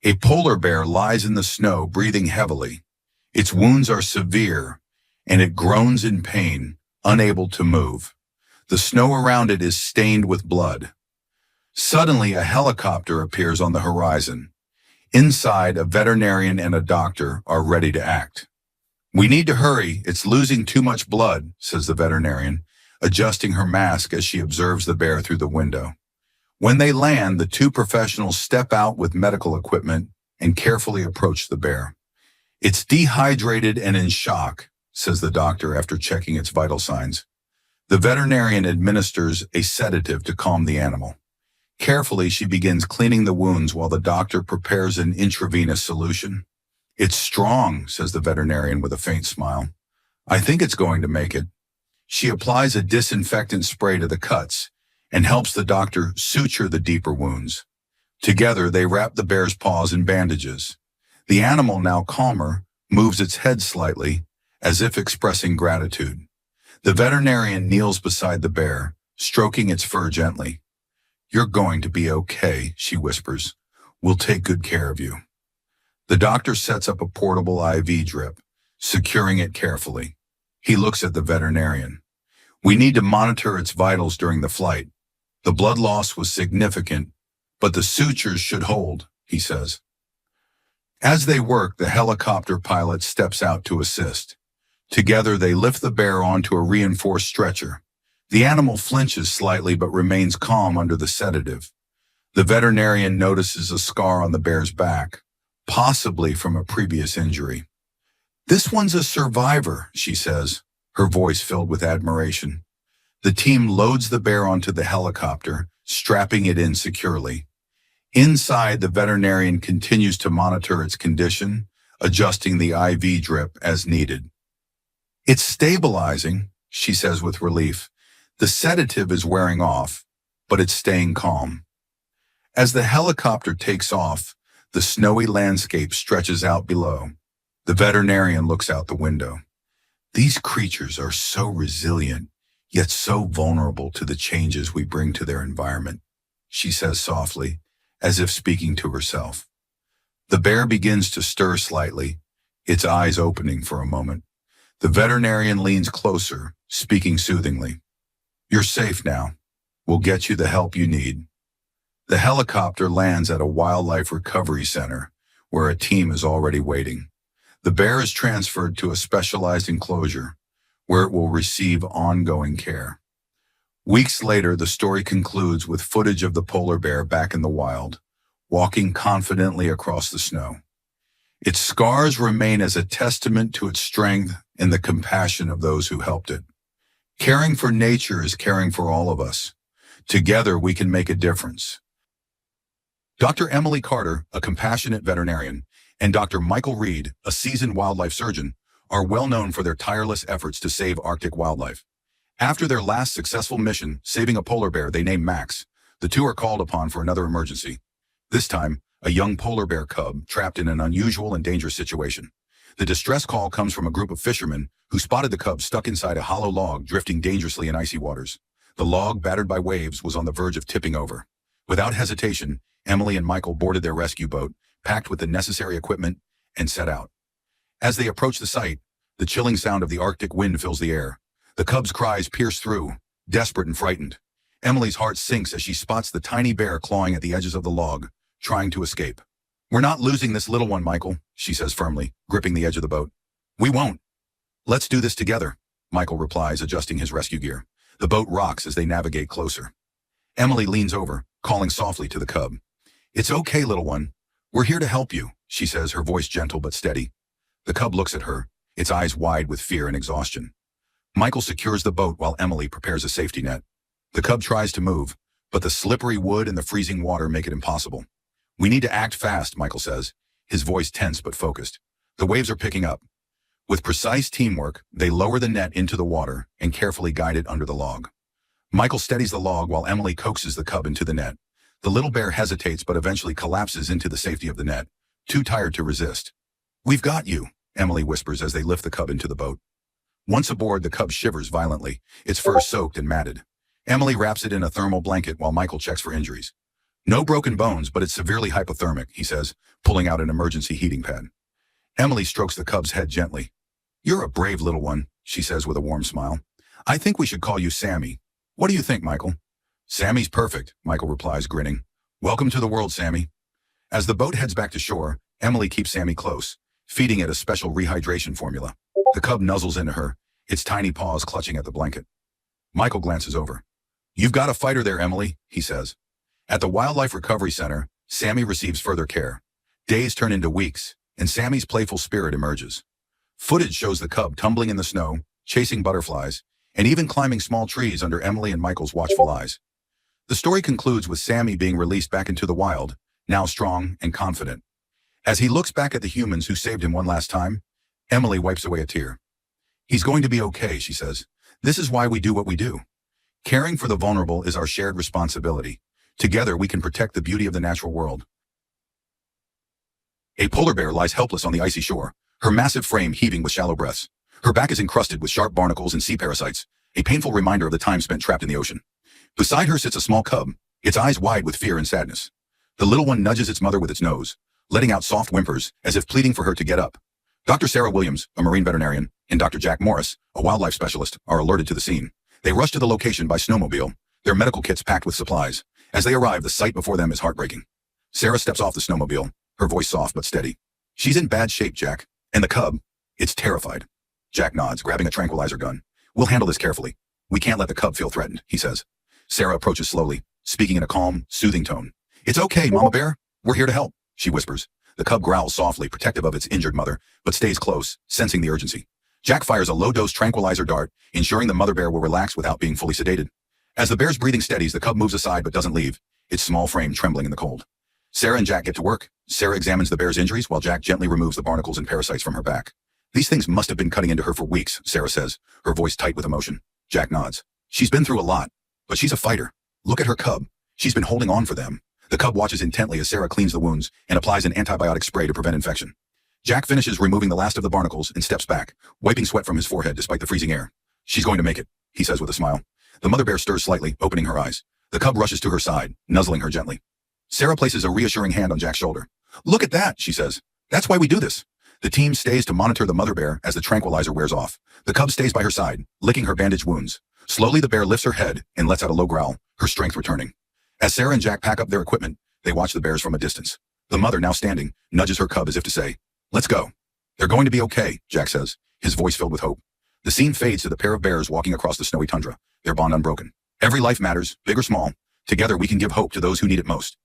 A polar bear lies in the snow, breathing heavily. Its wounds are severe, and it groans in pain, unable to move. The snow around it is stained with blood. Suddenly, a helicopter appears on the horizon. Inside, a veterinarian and a doctor are ready to act. "We need to hurry. It's losing too much blood," says the veterinarian, adjusting her mask as she observes the bear through the window. When they land, the two professionals step out with medical equipment and carefully approach the bear. "It's dehydrated and in shock," says the doctor after checking its vital signs. The veterinarian administers a sedative to calm the animal. Carefully, she begins cleaning the wounds while the doctor prepares an intravenous solution. "It's strong," says the veterinarian with a faint smile. "I think it's going to make it." She applies a disinfectant spray to the cuts and helps the doctor suture the deeper wounds. Together, they wrap the bear's paws in bandages. The animal, now calmer, moves its head slightly, as if expressing gratitude. The veterinarian kneels beside the bear, stroking its fur gently. "You're going to be okay," she whispers. "We'll take good care of you." The doctor sets up a portable IV drip, securing it carefully. He looks at the veterinarian. "We need to monitor its vitals during the flight. The blood loss was significant, but the sutures should hold," he says. As they work, the helicopter pilot steps out to assist. Together, they lift the bear onto a reinforced stretcher. The animal flinches slightly but remains calm under the sedative. The veterinarian notices a scar on the bear's back, possibly from a previous injury. "This one's a survivor," she says, her voice filled with admiration. The team loads the bear onto the helicopter, strapping it in securely. Inside, the veterinarian continues to monitor its condition, adjusting the IV drip as needed. "It's stabilizing," she says with relief. "The sedative is wearing off, but it's staying calm." As the helicopter takes off, the snowy landscape stretches out below. The veterinarian looks out the window. "These creatures are so resilient, yet so vulnerable to the changes we bring to their environment," she says softly, as if speaking to herself. The bear begins to stir slightly, its eyes opening for a moment. The veterinarian leans closer, speaking soothingly. "You're safe now. We'll get you the help you need." The helicopter lands at a wildlife recovery center, where a team is already waiting. The bear is transferred to a specialized enclosure, where it will receive ongoing care. Weeks later, the story concludes with footage of the polar bear back in the wild, walking confidently across the snow. Its scars remain as a testament to its strength and the compassion of those who helped it. Caring for nature is caring for all of us. Together, we can make a difference. Dr. Emily Carter, a compassionate veterinarian, and Dr. Michael Reed, a seasoned wildlife surgeon, are well known for their tireless efforts to save Arctic wildlife. After their last successful mission, saving a polar bear they named Max, the two are called upon for another emergency. This time, a young polar bear cub trapped in an unusual and dangerous situation. The distress call comes from a group of fishermen who spotted the cub stuck inside a hollow log drifting dangerously in icy waters. The log, battered by waves, was on the verge of tipping over. Without hesitation, Emily and Michael boarded their rescue boat, packed with the necessary equipment, and set out. As they approach the site, the chilling sound of the Arctic wind fills the air. The cub's cries pierce through, desperate and frightened. Emily's heart sinks as she spots the tiny bear clawing at the edges of the log, trying to escape. "We're not losing this little one, Michael," she says firmly, gripping the edge of the boat. "We won't." "Let's do this together," Michael replies, adjusting his rescue gear. The boat rocks as they navigate closer. Emily leans over, calling softly to the cub. "It's okay, little one. We're here to help you," she says, her voice gentle but steady. The cub looks at her, its eyes wide with fear and exhaustion. Michael secures the boat while Emily prepares a safety net. The cub tries to move, but the slippery wood and the freezing water make it impossible. "We need to act fast," Michael says, his voice tense but focused. "The waves are picking up." With precise teamwork, they lower the net into the water and carefully guide it under the log. Michael steadies the log while Emily coaxes the cub into the net. The little bear hesitates but eventually collapses into the safety of the net, too tired to resist. "We've got you," Emily whispers as they lift the cub into the boat. Once aboard, the cub shivers violently, its fur soaked and matted. Emily wraps it in a thermal blanket while Michael checks for injuries. No broken bones, but it's severely hypothermic, he says, pulling out an emergency heating pad. Emily strokes the cub's head gently. You're a brave little one, she says with a warm smile. I think we should call you Sammy. What do you think, Michael? Sammy's perfect, Michael replies, grinning. Welcome to the world, Sammy. As the boat heads back to shore, Emily keeps Sammy close, feeding it a special rehydration formula. The cub nuzzles into her, its tiny paws clutching at the blanket. Michael glances over. You've got a fighter there, Emily, he says. At the Wildlife Recovery Center, Sammy receives further care. Days turn into weeks, and Sammy's playful spirit emerges. Footage shows the cub tumbling in the snow, chasing butterflies, and even climbing small trees under Emily and Michael's watchful eyes. The story concludes with Sammy being released back into the wild, now strong and confident. As he looks back at the humans who saved him one last time, Emily wipes away a tear. He's going to be okay, she says. This is why we do what we do. Caring for the vulnerable is our shared responsibility. Together we can protect the beauty of the natural world. A polar bear lies helpless on the icy shore, her massive frame heaving with shallow breaths. Her back is encrusted with sharp barnacles and sea parasites, a painful reminder of the time spent trapped in the ocean. Beside her sits a small cub, its eyes wide with fear and sadness. The little one nudges its mother with its nose, letting out soft whimpers as if pleading for her to get up. Dr. Sarah Williams, a marine veterinarian, and Dr. Jack Morris, a wildlife specialist, are alerted to the scene. They rush to the location by snowmobile, their medical kits packed with supplies. As they arrive, the sight before them is heartbreaking. Sarah steps off the snowmobile, her voice soft but steady. She's in bad shape, Jack. And the cub? It's terrified. Jack nods, grabbing a tranquilizer gun. We'll handle this carefully. We can't let the cub feel threatened, he says. Sarah approaches slowly, speaking in a calm, soothing tone. It's okay, Mama Bear. We're here to help, she whispers. The cub growls softly, protective of its injured mother, but stays close, sensing the urgency. Jack fires a low-dose tranquilizer dart, ensuring the mother bear will relax without being fully sedated. As the bear's breathing steadies, the cub moves aside but doesn't leave, its small frame trembling in the cold. Sarah and Jack get to work. Sarah examines the bear's injuries while Jack gently removes the barnacles and parasites from her back. These things must have been cutting into her for weeks, Sarah says, her voice tight with emotion. Jack nods. She's been through a lot, but she's a fighter. Look at her cub. She's been holding on for them. The cub watches intently as Sarah cleans the wounds and applies an antibiotic spray to prevent infection. Jack finishes removing the last of the barnacles and steps back, wiping sweat from his forehead despite the freezing air. She's going to make it, he says with a smile. The mother bear stirs slightly, opening her eyes. The cub rushes to her side, nuzzling her gently. Sarah places a reassuring hand on Jack's shoulder. Look at that, she says. That's why we do this. The team stays to monitor the mother bear as the tranquilizer wears off. The cub stays by her side, licking her bandaged wounds. Slowly the bear lifts her head and lets out a low growl, her strength returning. As Sarah and Jack pack up their equipment, they watch the bears from a distance. The mother, now standing, nudges her cub as if to say, let's go. They're going to be okay, Jack says, his voice filled with hope. The scene fades to the pair of bears walking across the snowy tundra, their bond unbroken. Every life matters, big or small. Together we can give hope to those who need it most.